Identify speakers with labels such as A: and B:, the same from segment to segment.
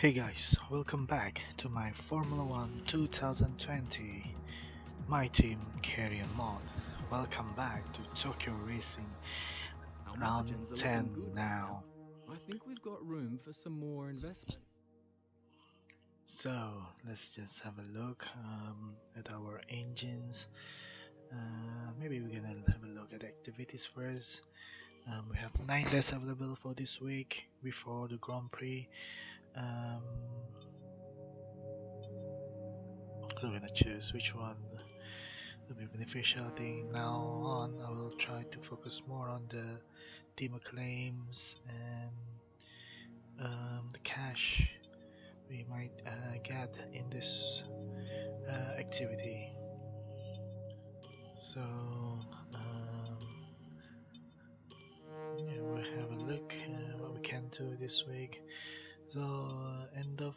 A: Hey guys, welcome back to my Formula 1 2020. My team carry on mod. Welcome back to Tokyo Racing
B: Our
A: round
B: margins are looking
A: 10
B: good right now.
A: now.
B: I think we've got room for some more investment.
A: So let's just have a look at our engines. Maybe we're gonna have a look at activities first. We have 9 days available for this week before the Grand Prix. Um, so we're gonna choose which one will be beneficial. I think now on I will try to focus more on the team acclaims and the cash we might get in this activity. So yeah, we'll have a look what we can do this week. So end of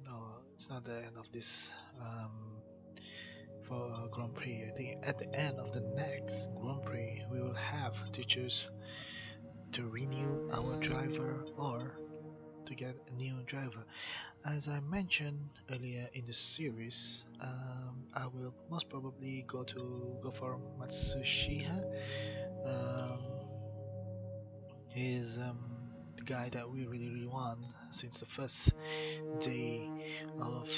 A: no, it's not the end of this for Grand Prix. I think at the end of the next Grand Prix we will have to choose to renew our driver or to get a new driver. As I mentioned earlier in the series, I will most probably go for Matsushiha. Um, he's the guy that we really want since the first day of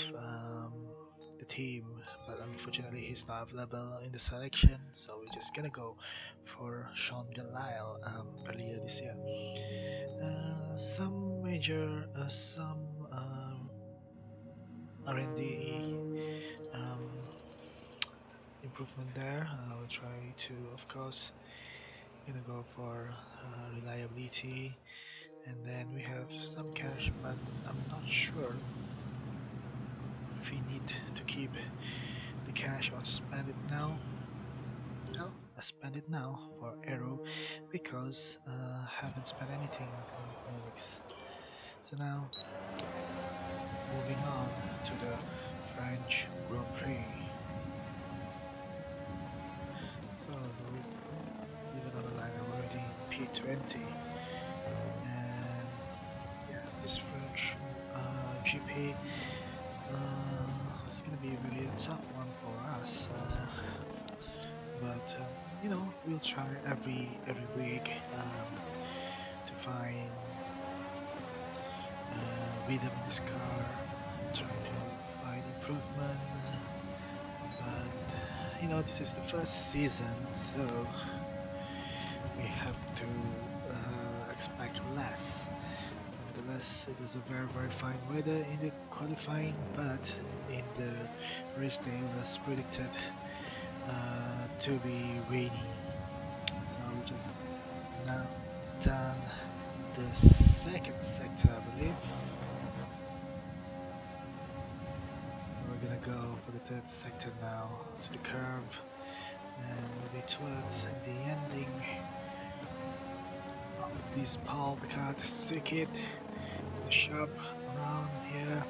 A: the team, but unfortunately he's not available in the selection, so we're just gonna go for Sean Galile earlier this year. Some R&D improvement there. I'll try to, of course, gonna go for reliability, and then we have some cash, but I'm not sure if we need to keep the cash or spend it now. No, I spend it now for Arrow because haven't spent anything on Onyx. So now moving on to the French Grand Prix. So leave another line already P20, and yeah, this French GP it's gonna be really a tough one for us. But we'll try every week to find rhythm in this car, try to find improvements. But this is the first season, so we have to expect less. Nevertheless, it was a very fine weather in the qualifying, but in the race day it was predicted to be rainy. So we just now done the second sector, I believe. So we're gonna go for the third sector now to the curve, and moving towards the ending of this Paul Picard circuit, the shop around here,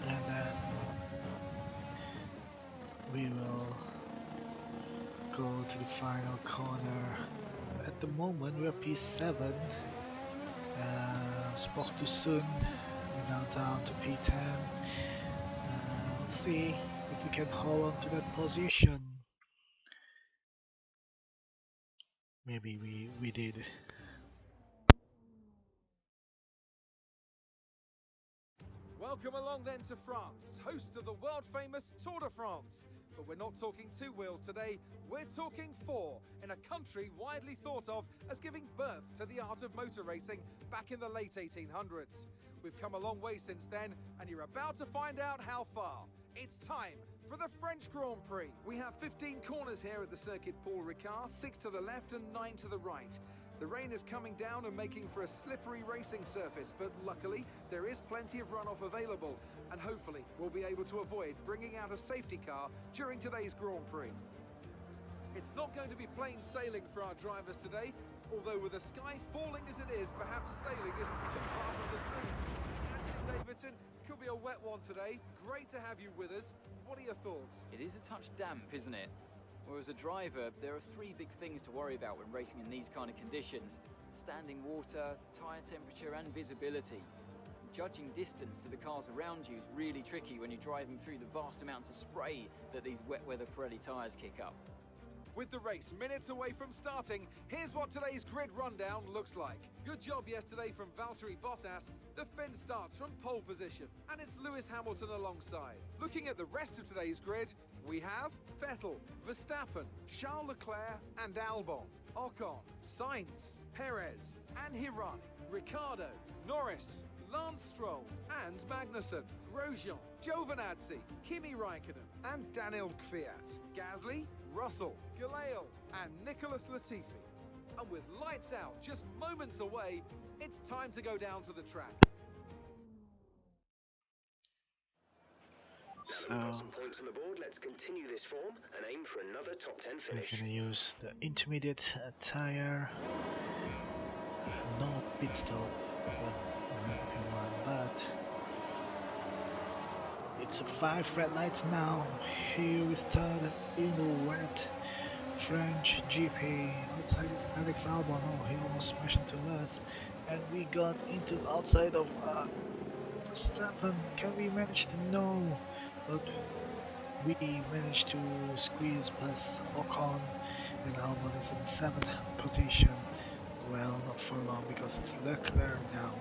A: and then we will go to the final corner. At the moment we're P7, spoke too soon, we're now down to P10. We'll see if we can hold on to that position. Maybe we did.
C: Welcome along then to France, host of the world famous Tour de France. But we're not talking two wheels today, we're talking four, in a country widely thought of as giving birth to the art of motor racing back in the late 1800s. We've come a long way since then, and you're about to find out how far. It's time for the French Grand Prix. We have 15 corners here at the circuit Paul Ricard, 6 to the left and 9 to the right. The rain is coming down and making for a slippery racing surface, but luckily there is plenty of runoff available, and hopefully we'll be able to avoid bringing out a safety car during today's Grand Prix. It's not going to be plain sailing for our drivers today, although with the sky falling as it is, perhaps sailing isn't too far from the truth. Anthony Davidson, could be a wet one today. Great to have you with us. What are your thoughts?
D: It is a touch damp, isn't it? Or as a driver, there are three big things to worry about when racing in these kind of conditions. standing water, tyre temperature and visibility. Judging distance to the cars around you is really tricky when you're driving through the vast amounts of spray that these wet weather Pirelli tyres kick up.
C: With the race minutes away from starting, here's what today's grid rundown looks like. Good job yesterday from Valtteri Bottas. The Finn starts from pole position, and it's Lewis Hamilton alongside. Looking at the rest of today's grid, we have Vettel, Verstappen, Charles Leclerc and Albon, Ocon, Sainz, Perez and Hirani, Ricciardo, Norris, Lance Stroll and Magnussen, Grosjean, Giovinazzi, Kimi Raikkonen and Daniel Kvyat, Gasly, Russell, Galeal and Nicholas Latifi. And with lights out just moments away, it's time to go down to the track.
A: So
E: Now that we've got some points on the board, let's continue this form and aim for another top 10
A: we're
E: finish.
A: gonna use the intermediate tire. No pit stop, but it's 5 red lights now. Here we start in the wet French GP outside Alex Albon. Oh, he almost smashed into us, and we got into outside of Verstappen. Can we manage to no? But we managed to squeeze past Ocon, and Albon is in 7th position. Well, not for long because it's Leclerc now.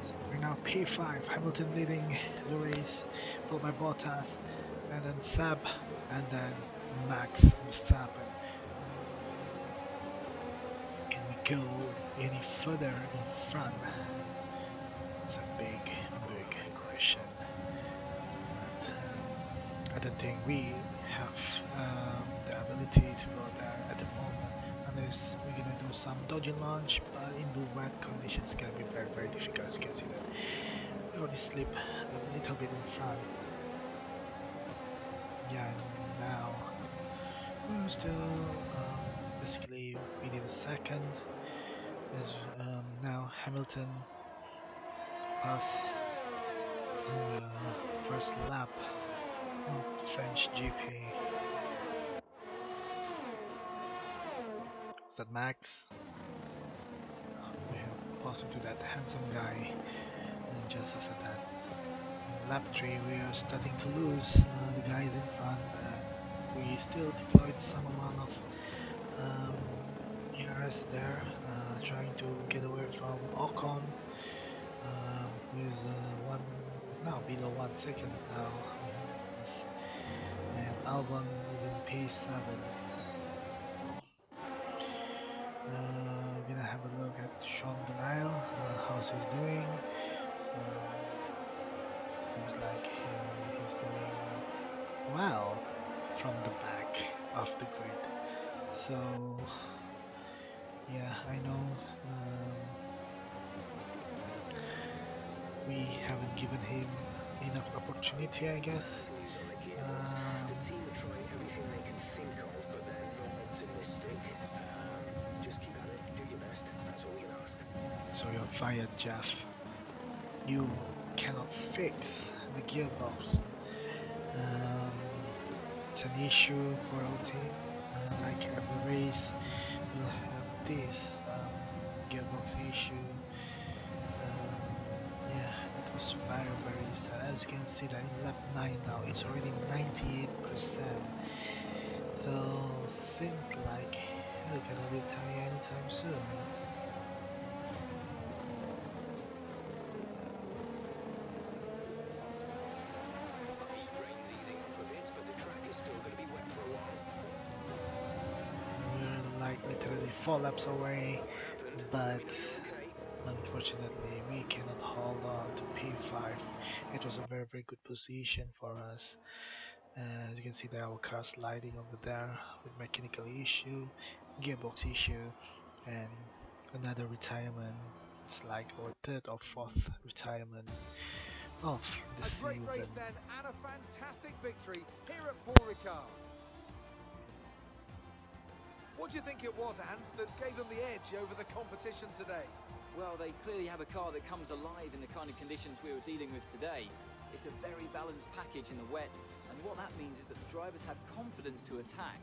A: So we're now P5, Hamilton leading the race, followed by Bottas, and then Seb, and then Max Verstappen. Can we go any further in front? It's a big question. But I don't think we have the ability to go there at the moment. Unless we're gonna do some dodgy launch, but in the wet conditions it's gonna be very difficult. As you can see that we only slip a little bit in front. Yeah, now we're still basically within a second. As now Hamilton pass the first lap of the French GP. Is that Max? We have passed into that handsome guy, and just after that, in lap 3 we are starting to lose the guys in front. We still deployed some amount of ERS there, trying to get away from Ocon, who is below 1 second now. Yes. And Albon is in P7. We're gonna have a look at Sean Delisle, how's he's doing. Seems like he's doing well from the back of the grid. So yeah, I know we haven't given him enough opportunity, I guess.
E: The team are trying everything they can think of, but they're not optimistic. Just keep at it, do your best, that's all we can ask.
A: So you're fired, Jeff. You cannot fix the gearbox. It's an issue for our team. Like every race, we'll have this gearbox issue. Yeah, it was very sad. As you can see that in lap 9 now, it's already 98%. So seems like they're gonna retire anytime soon.
E: Rain's easing off a bit, but the track is still going to be wet for a while.
A: We're like literally 4 laps away, but unfortunately we cannot hold on to P5. It was a very good position for us. As you can see there, our car sliding over there with mechanical issue, gearbox issue, and another retirement. It's like our 3rd or 4th retirement of the
C: A great
A: season.
C: race then, and a fantastic victory here at Paul Ricard. What do you think it was, Ant, that gave them the edge over the competition today?
D: Well, they clearly have a car that comes alive in the kind of conditions we were dealing with today. It's a very balanced package in the wet, and what that means is that the drivers have confidence to attack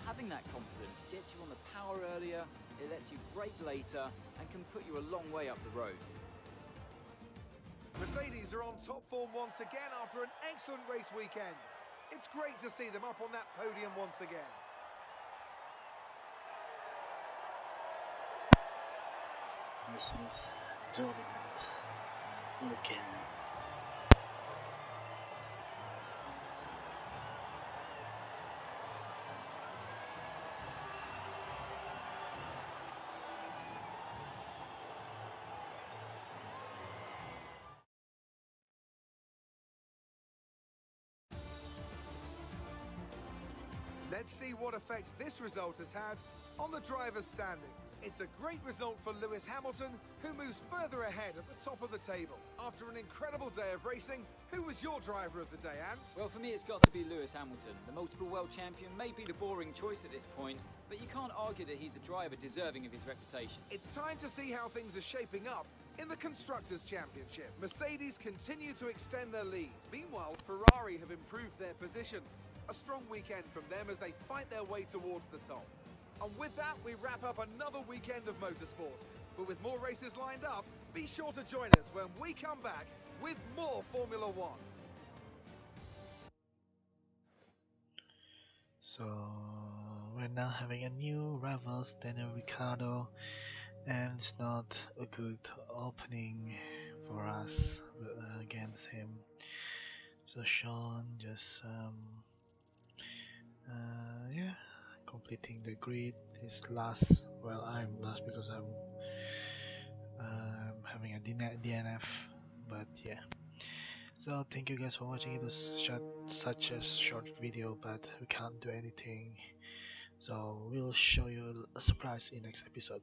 D: and Having that confidence gets you on the power earlier, it lets you brake later, and can put you a long way up the road.
C: Mercedes are on top form once again after an excellent race weekend. It's great to see them up on that podium once again.
A: Mercedes dominant again.
C: Let's see what effect this result has had on the drivers' standings. It's a great result for Lewis Hamilton, who moves further ahead at the top of the table. After an incredible day of racing, who was your driver of the day, Ant?
D: Well, for me, it's got to be Lewis Hamilton. The multiple world champion may be the boring choice at this point, but you can't argue that he's a driver deserving of his reputation.
C: It's time to see how things are shaping up in the Constructors' Championship. Mercedes continue to extend their lead. Meanwhile, Ferrari have improved their position. A strong weekend from them as they fight their way towards the top. And with that, we wrap up another weekend of motorsport. But with more races lined up, be sure to join us when we come back with more Formula One.
A: So we're now having a new rivals, Daniel Ricciardo, and it's not a good opening for us against him. So Sean just yeah, completing the grid. His last, well, I'm last because I'm having a DNF, but yeah. So thank you guys for watching. It was such a short video, but we can't do anything. So we'll show you a surprise in next episode.